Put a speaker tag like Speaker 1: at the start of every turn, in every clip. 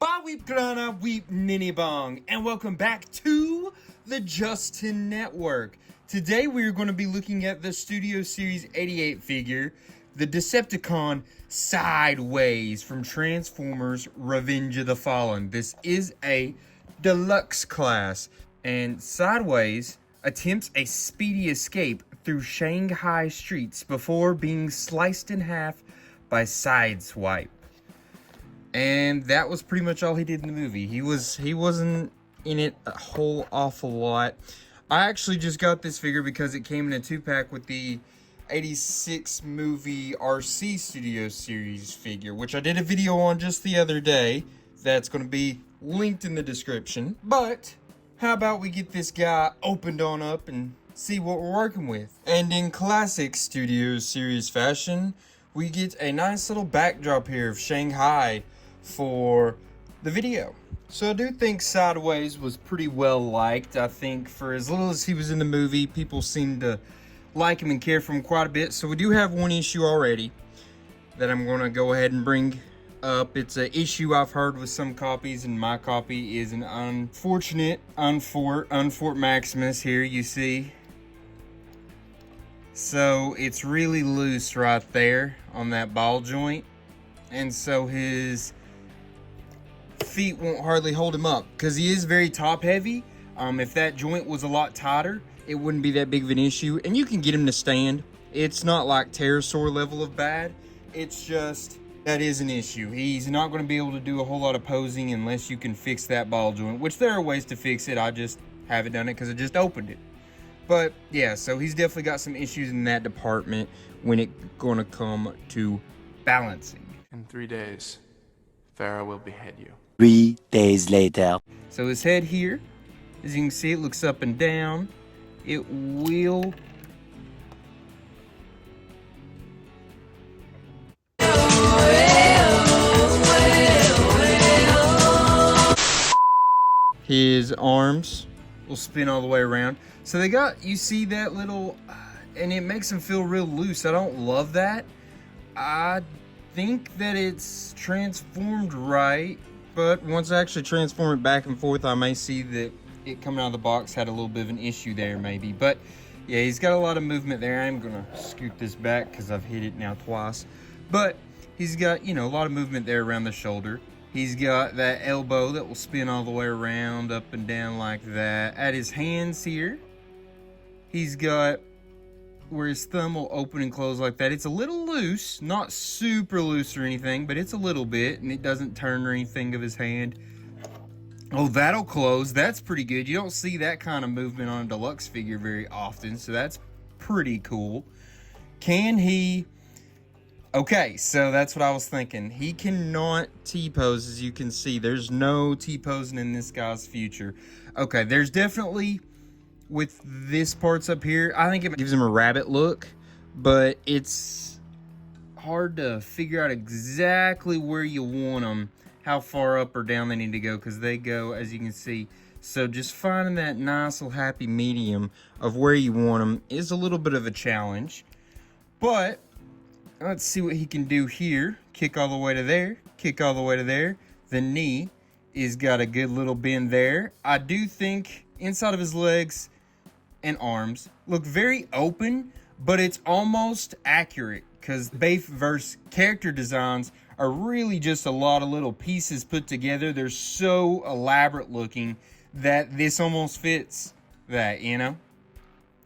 Speaker 1: Ba weep grana weep ninny bong, and welcome back to the Justin Network. Today we are going to be looking at the Studio Series 88 figure, the Decepticon Sideways from Transformers Revenge of the Fallen. This is a deluxe class, and Sideways attempts a speedy escape through Shanghai streets before being sliced in half by Sideswipe. And that was pretty much all he did in the movie. He wasn't in it a whole awful lot. I actually just got this figure because it came in a 2-pack with the 86 movie RC Studio Series figure, which I did a video on just the other day. That's going to be linked in the description. But how about we get this guy opened on up and see what we're working with. And in classic Studio Series fashion, we get a nice little backdrop here of Shanghai for the video. So I do think Sideways was pretty well liked. I think for as little as he was in the movie, people seemed to like him and care for him quite a bit. So we do have one issue already that I'm going to go ahead and bring up. It's an issue I've heard with some copies, and my copy is an unfortunate Unfort Maximus here, you see. So it's really loose right there on that ball joint, and so his feet won't hardly hold him up because he is very top heavy. If that joint was a lot tighter, it wouldn't be that big of an issue, and you can get him to stand. It's not like pterosaur level of bad. It's just that is an issue. He's not going to be able to do a whole lot of posing unless you can fix that ball joint, which there are ways to fix it. I just haven't done it because I just opened it. But yeah, so he's definitely got some issues in that department when it's going to come to balancing.
Speaker 2: In 3 days, Farah will behead you.
Speaker 3: 3 days later.
Speaker 1: So his head here, as you can see, it looks up and down. It will... His arms will spin all the way around. So they got, you see that little, and it makes him feel real loose. I don't love that. I think that it's transformed right, but once I actually transform it back and forth, I may see that it coming out of the box had a little bit of an issue there maybe. But yeah, he's got a lot of movement there. I'm gonna scoot this back because I've hit it now twice. But he's got, you know, a lot of movement there around the shoulder. He's got that elbow that will spin all the way around, up and down like that. At his hands here, he's got where his thumb will open and close like that. It's a little loose, not super loose or anything, but it's a little bit, and it doesn't turn or anything of his hand. Oh, that'll close. That's pretty good. You don't see that kind of movement on a deluxe figure very often, so that's pretty cool. Can he... Okay, so that's what I was thinking. He cannot T-pose, as you can see. There's no T-posing in this guy's future. Okay, there's definitely, with this parts up here, I think it gives him a rabbit look, but it's hard to figure out exactly where you want them, how far up or down they need to go, because they go, as you can see. So just finding that nice little happy medium of where you want them is a little bit of a challenge, but... Let's see what he can do here. Kick all the way to there. Kick all the way to there. The knee is got a good little bend there. I do think inside of his legs and arms look very open, but it's almost accurate because Bayverse character designs are really just a lot of little pieces put together. They're so elaborate looking that this almost fits that, you know?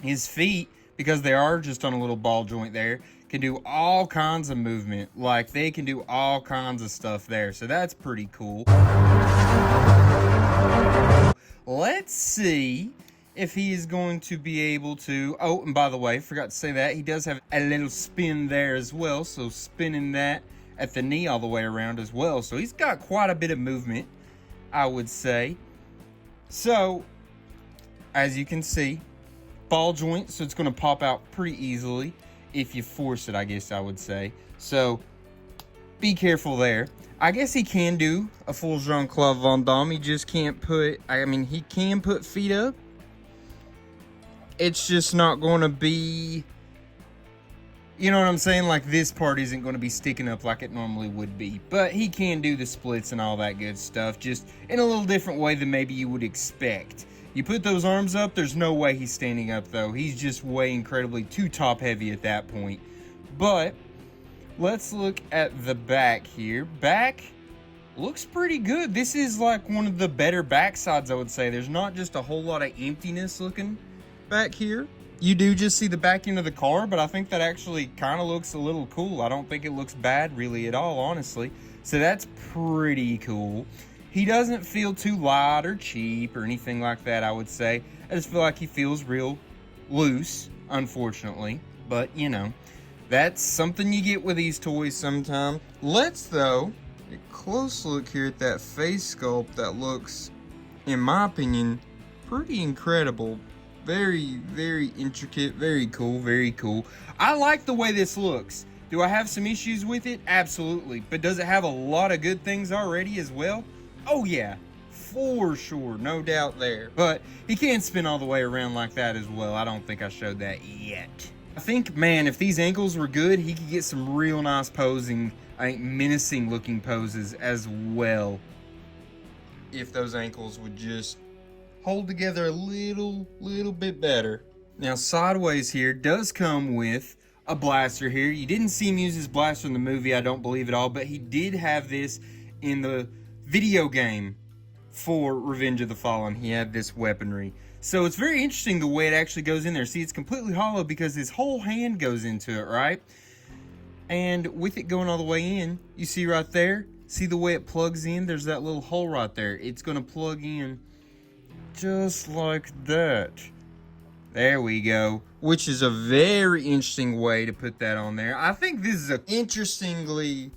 Speaker 1: His feet, because they are just on a little ball joint there, can do all kinds of movement. Like, they can do all kinds of stuff there. So that's pretty cool. Let's see if he is going to be able to... Oh, and by the way, forgot to say that. He does have a little spin there as well. So spinning that at the knee all the way around as well. So he's got quite a bit of movement, I would say. So, as you can see, ball joint. So it's going to pop out pretty easily. If you force it, I guess I would say. So, be careful there. I guess he can do a full Jean-Claude Van Damme. He just can't put... I mean, he can put feet up. It's just not going to be You know what I'm saying? Like, this part isn't going to be sticking up like it normally would be. But he can do the splits and all that good stuff, just in a little different way than maybe you would expect. You put those arms up, there's no way he's standing up, though. He's just way incredibly too top heavy at that point. But let's look at the back here. Back looks pretty good. This is like one of the better backsides, I would say. There's not just a whole lot of emptiness looking back here. You do just see the back end of the car, but I think that actually kind of looks a little cool. I don't think it looks bad really at all, honestly. So that's pretty cool. He doesn't feel too light or cheap or anything like that, I would say. I just feel like he feels real loose, unfortunately. But, you know, that's something you get with these toys sometimes. Let's, though, get a close look here at that face sculpt that looks, in my opinion, pretty incredible. Very, very intricate, very cool, very cool. I like the way this looks. Do I have some issues with it? Absolutely. But does it have a lot of good things already as well? Oh yeah, for sure, no doubt there. But he can't spin all the way around like that as well. I don't think I showed that yet. I think, man, if these ankles were good, he could get some real nice posing, menacing looking poses as well. If those ankles would just hold together a little bit better. Now, Sideways here does come with a blaster here. You didn't see him use his blaster in the movie, I don't believe at all, but he did have this in the video game for Revenge of the Fallen. He had this weaponry. So it's very interesting the way it actually goes in there. See, it's completely hollow because his whole hand goes into it, right? And with it going all the way in, you see right there, see the way it plugs in? There's that little hole right there. It's going to plug in just like that. There we go. Which is a very interesting way to put that on there. I think this is an interestingly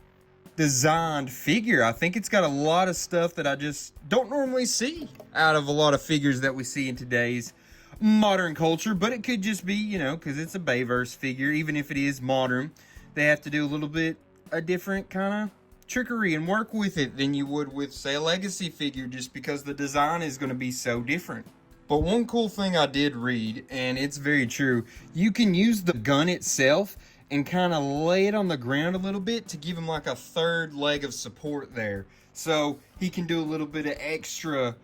Speaker 1: designed figure. I think it's got a lot of stuff that I just don't normally see out of a lot of figures that we see in today's modern culture. But it could just be, you know, because it's a Bayverse figure. Even if it is modern, they have to do a little bit a different kind of trickery and work with it than you would with, say, a Legacy figure, just because the design is going to be so different. But one cool thing I did read, and it's very true, you can use the gun itself and kind of lay it on the ground a little bit to give him like a third leg of support there. So he can do a little bit of extra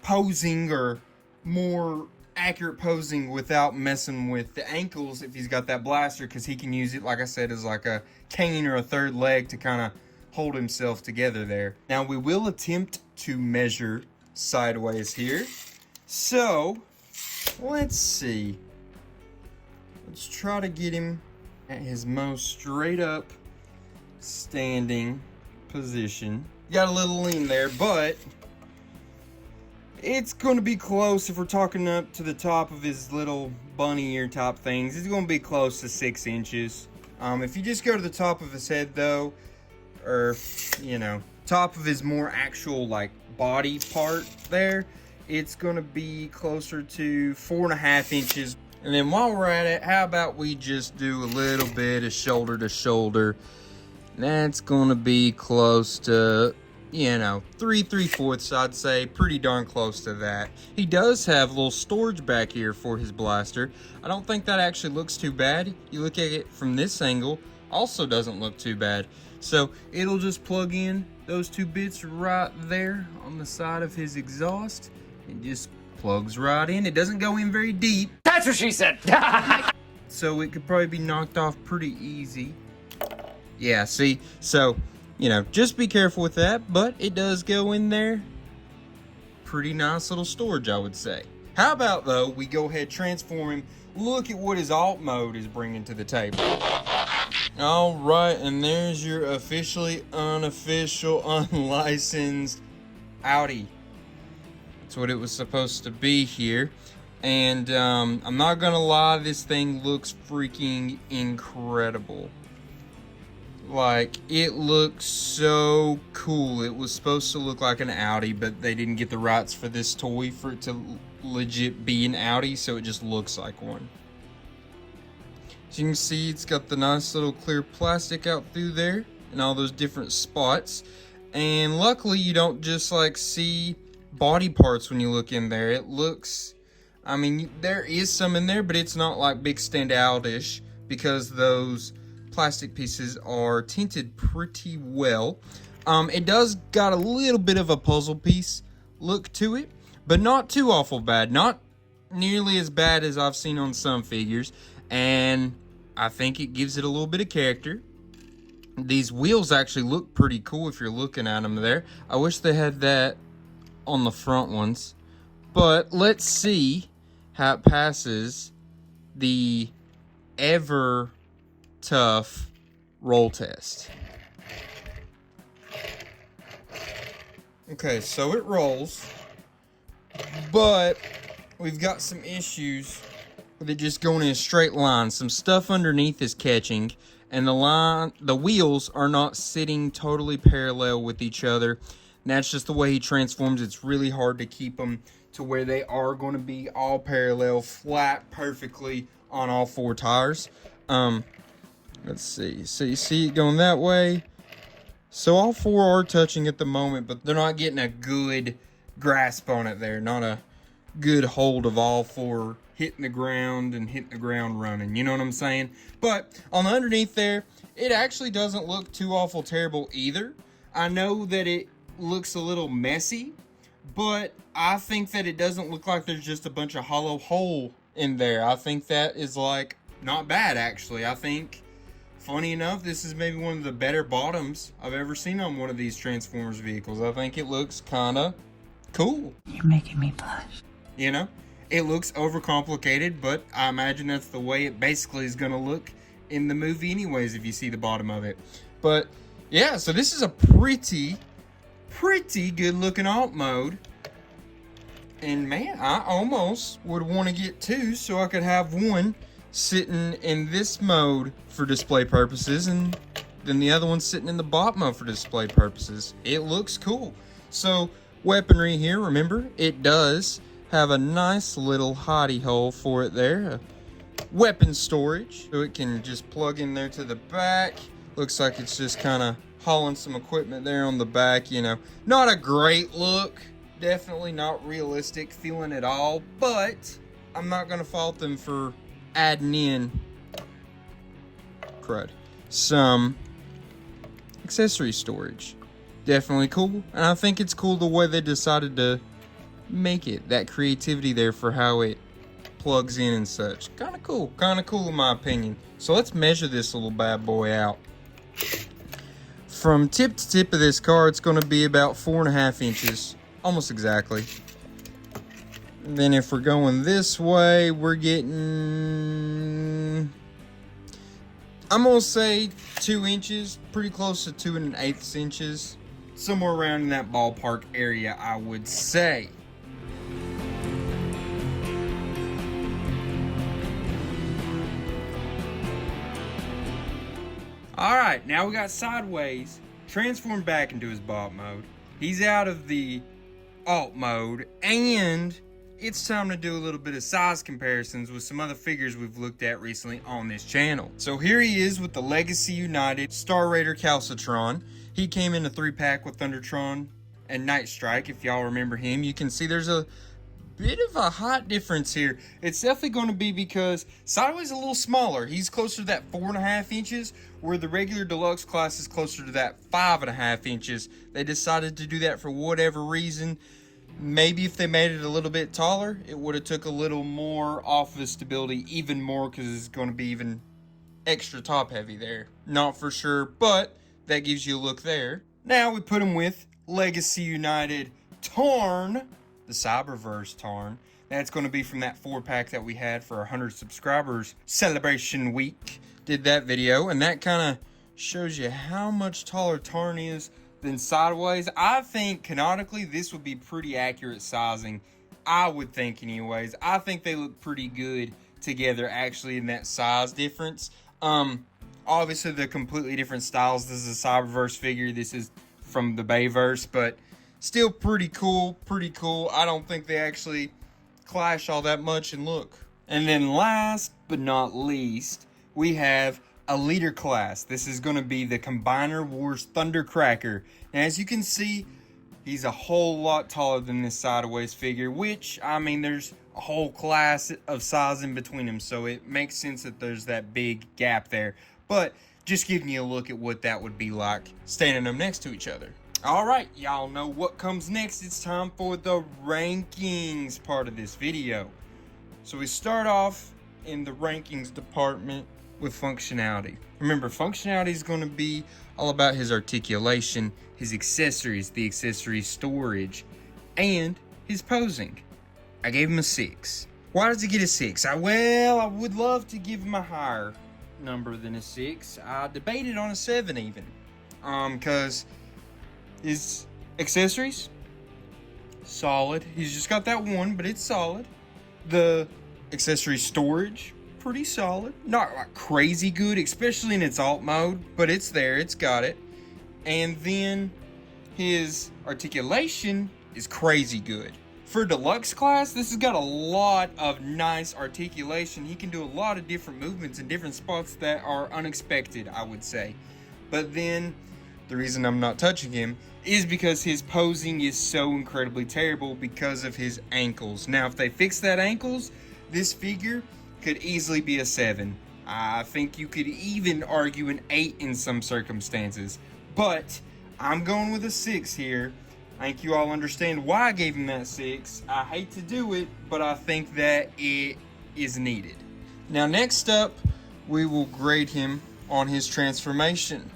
Speaker 1: posing or more accurate posing without messing with the ankles if he's got that blaster, because he can use it, like I said, as like a cane or a third leg to kind of hold himself together there. Now we will attempt to measure Sideways here. So let's see. Let's try to get him at his most straight up standing position. Got a little lean there, but it's going to be close. If we're talking up to the top of his little bunny ear top things, it's going to be close to 6 inches. If you just go to the top of his head though, or, you know, top of his more actual like body part there, it's going to be closer to 4.5 inches. And then while we're at it, how about we just do a little bit of shoulder to shoulder. That's going to be close to, you know, 3/4, I'd say. Pretty darn close to that. He does have a little storage back here for his blaster. I don't think that actually looks too bad. You look at it from this angle, also doesn't look too bad. So it'll just plug in those 2 bits right there on the side of his exhaust. It just plugs right in. It doesn't go in very deep.
Speaker 4: That's what she said.
Speaker 1: So it could probably be knocked off pretty easy. Yeah, see? So, you know, just be careful with that, but it does go in there. Pretty nice little storage, I would say. How about, though, we go ahead, transform him. Look at what his alt mode is bringing to the table. All right, and there's your officially unofficial, unlicensed Audi. That's what it was supposed to be here. And I'm not gonna lie, this thing looks freaking incredible. Like, it looks so cool. It was supposed to look like an Audi, but they didn't get the rights for this toy for it to legit be an Audi, so it just looks like one. As you can see, it's got the nice little clear plastic out through there and all those different spots. And luckily, you don't just like see body parts when you look in there. It looks, I mean, there is some in there, but it's not like big standout-ish. because those plastic pieces are tinted pretty well. It does got a little bit of a puzzle piece look to it, but not too awful bad. Not nearly as bad as I've seen on some figures, and I think it gives it a little bit of character. These wheels actually look pretty cool if you're looking at them there. I wish they had that on the front ones. But let's see how it passes the ever tough roll test. Okay, so it rolls, but we've got some issues with it just going in a straight line. Some stuff underneath is catching, and the wheels are not sitting totally parallel with each other. And that's just the way he transforms. It's really hard to keep them to where they are going to be all parallel, flat, perfectly on all four tires. Let's see. So you see it going that way. So all four are touching at the moment, but they're not getting a good grasp on it there. Not a good hold of all four hitting the ground and hitting the ground running. You know what I'm saying? But on the underneath there, it actually doesn't look too awful terrible either. I know that it looks a little messy, but I think that it doesn't look like there's just a bunch of hollow hole in there. I think that is like not bad actually. I think, funny enough, this is maybe one of the better bottoms I've ever seen on one of these Transformers vehicles. I think it looks kind of cool.
Speaker 4: You're making me blush.
Speaker 1: You know, it looks overcomplicated, but I imagine that's the way it basically is going to look in the movie anyways if you see the bottom of it. But yeah, so this is a pretty good looking alt mode. And man, I almost would want to get two so I could have one sitting in this mode for display purposes and then the other one sitting in the bot mode for display purposes. It looks cool. So weaponry here, remember, it does have a nice little hidey hole for it there. Weapon storage, so it can just plug in there to the back. Looks like it's just kind of hauling some equipment there on the back, you know. Not a great look. Definitely not realistic feeling at all, but I'm not going to fault them for adding in some accessory storage. Definitely cool, and I think it's cool the way they decided to make it. That creativity there for how it plugs in and such. Kind of cool in my opinion. So let's measure this little bad boy out. From tip to tip of this car, it's going to be about 4.5 inches. Almost exactly. And then if we're going this way, we're getting, I'm going to say 2 inches. Pretty close to 2 1/8 inches. Somewhere around in that ballpark area, I would say. Alright, now we got Sideways transformed back into his bot mode. He's out of the alt mode, and it's time to do a little bit of size comparisons with some other figures we've looked at recently on this channel. So here he is with the Legacy United Star Raider Calcitron. He came in a 3-pack with Thundertron and Night Strike. If y'all remember him, you can see there's a bit of a height difference here. It's definitely going to be because Sideways is a little smaller. He's closer to that 4.5 inches, where the regular deluxe class is closer to that 5.5 inches. They decided to do that for whatever reason. Maybe if they made it a little bit taller, it would have took a little more off of the stability, even more, because it's going to be even extra top heavy there. Not for sure, but that gives you a look there. Now we put him with Legacy United Tarn, the Cyberverse Tarn. That's going to be from that 4-pack that we had for 100 subscribers celebration week. Did that video, and that kind of shows you how much taller Tarn is than Sideways. I think canonically this would be pretty accurate sizing. I would think anyways. I think they look pretty good together actually in that size difference. Obviously they're completely different styles. This is a Cyberverse figure. This is from the Bayverse, but still pretty cool. I don't think they actually clash all that much in look. And then last but not least, we have a leader class. This is going to be the Combiner Wars Thundercracker. Now, as you can see, He's a whole lot taller than this Sideways figure, which, I mean, there's a whole class of size in between them, so it makes sense that there's that big gap there. But just giving you a look at what that would be like standing them next to each other. Alright, y'all know what comes next. It's time for the rankings part of this video. So we start off in the rankings department with functionality. Remember, functionality is going to be all about his articulation, his accessories, the accessory storage, and his posing. I gave him a 6. Why does he get a 6? Well, I would love to give him a higher number than a 6. I debated on a 7 even. Because his accessories, solid. He's just got that one, but it's solid. The accessory storage, pretty solid. Not like crazy good, especially in its alt mode, but it's there, it's got it. And then his articulation is crazy good. For Deluxe class, this has got a lot of nice articulation. He can do a lot of different movements in different spots that are unexpected, I would say. But then, the reason I'm not touching him is because his posing is so incredibly terrible because of his ankles. Now, if they fix that ankles, this figure could easily be a 7. I think you could even argue an 8 in some circumstances. But I'm going with a 6 here. I think you all understand why I gave him that 6. I hate to do it, but I think that it is needed. Now, next up, we will grade him on his transformation.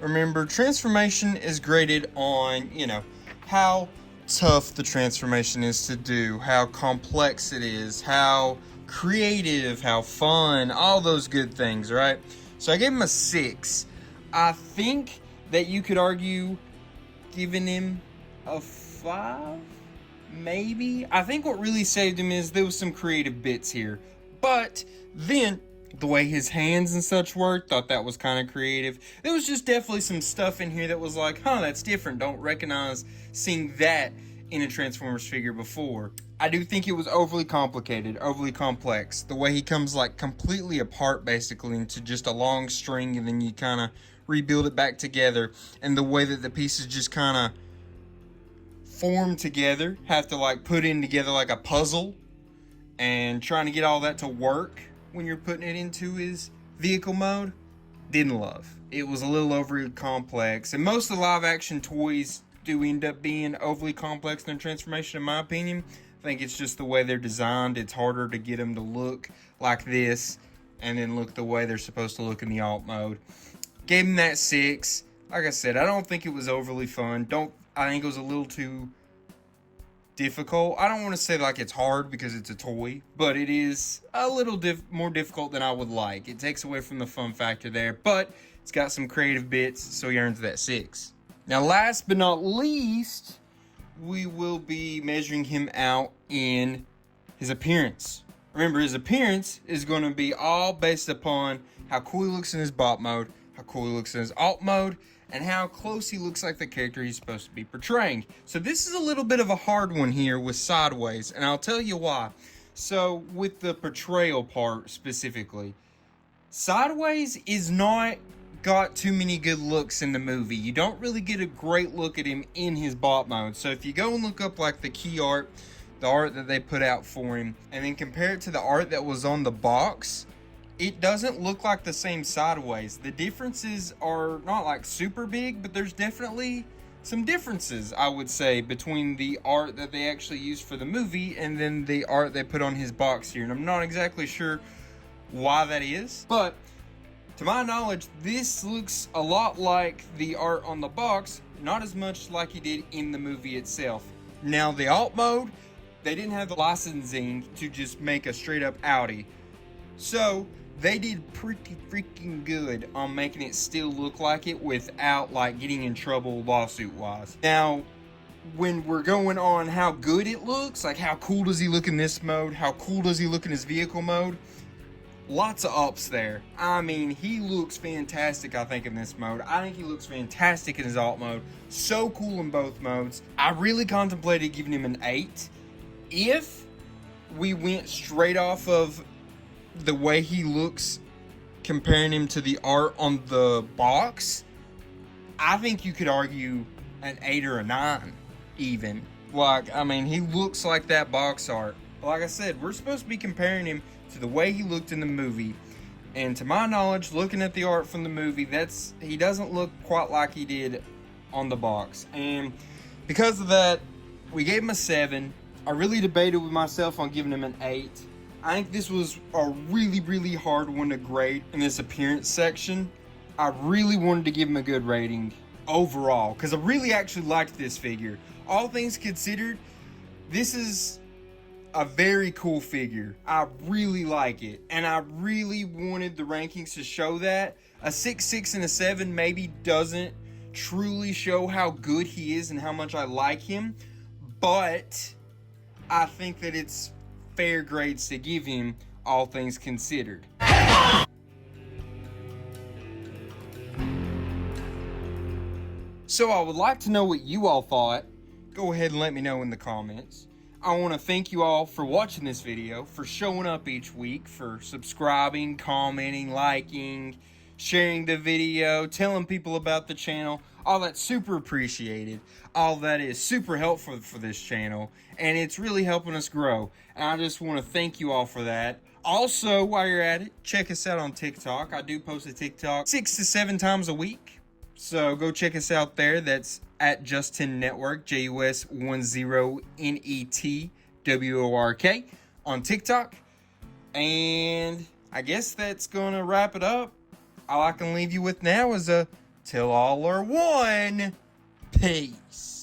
Speaker 1: Remember, transformation is graded on, how tough the transformation is to do, how complex it is, how creative, how fun, all those good things, right? So I gave him a 6. I think that you could argue giving him a 5, maybe. I think what really saved him is there was some creative bits here. But then the way his hands and such worked, thought that was kind of creative. There was just definitely some stuff in here that was like, that's different. Don't recognize seeing that in a Transformers figure before. I do think it was overly complicated, overly complex. The way he comes like completely apart basically into just a long string and then you kind of rebuild it back together. And the way that the pieces just kind of form together, have to like put in together like a puzzle and trying to get all that to work when you're putting it into his vehicle mode, didn't love. It was a little overly complex, and most of the live action toys do end up being overly complex in their transformation, in my opinion. I think it's just the way they're designed. It's harder to get them to look like this and then look the way they're supposed to look in the alt mode. Gave him that 6. Like I said, I don't think it was overly fun. I think it was a little too difficult. I don't want to say like it's hard because it's a toy, but it is a little more difficult than I would like. It takes away from the fun factor there, but it's got some creative bits, so he earns that 6. Now, last but not least, we will be measuring him out in his appearance. Remember, his appearance is going to be all based upon how cool he looks in his bot mode, how cool he looks in his alt mode, and how close he looks like the character he's supposed to be portraying. So this is a little bit of a hard one here with Sideways, and I'll tell you why. So with the portrayal part specifically, Sideways is not got too many good looks in the movie. You don't really get a great look at him in his bot mode. So if you go and look up like the key art, the art that they put out for him, and then compare it to the art that was on the box, it doesn't look like the same Sideways. The differences are not like super big, but there's definitely some differences, I would say, between the art that they actually used for the movie and then the art they put on his box here. And I'm not exactly sure why that is, but to my knowledge, this looks a lot like the art on the box, not as much like he did in the movie itself. Now, the alt mode, they didn't have the licensing to just make a straight up Audi. So they did pretty freaking good on making it still look like it without like getting in trouble lawsuit wise. Now, when we're going on how good it looks, like how cool does he look in this mode, how cool does he look in his vehicle mode, lots of ups there. I mean, he looks fantastic, I think, in this mode. I think he looks fantastic in his alt mode. So cool in both modes. I really contemplated giving him an 8. If we went straight off of the way he looks, comparing him to the art on the box, I think you could argue an 8 or a 9 even. Like, I mean, he looks like that box art. Like I said, we're supposed to be comparing him to the way he looked in the movie. And to my knowledge, looking at the art from the movie, he doesn't look quite like he did on the box. And because of that, we gave him a 7. I really debated with myself on giving him an 8. I think this was a really, really hard one to grade in this appearance section. I really wanted to give him a good rating overall, because I really actually liked this figure. All things considered, this is a very cool figure. I really like it, and I really wanted the rankings to show that. A 6, 6, and a 7 maybe doesn't truly show how good he is and how much I like him, but I think that it's fair grades to give him, all things considered. So I would like to know what you all thought. Go ahead and let me know in the comments. I want to thank you all for watching this video, for showing up each week, for subscribing, commenting, liking, sharing the video, telling people about the channel. All that's super appreciated. All that is super helpful for this channel, and it's really helping us grow. And I just want to thank you all for that. Also, while you're at it, check us out on TikTok. I do post a TikTok 6 to 7 times a week. So go check us out there. That's at Justin Network, JUS10NETWORK on TikTok. And I guess that's going to wrap it up. All I can leave you with now is a till all are one. Peace.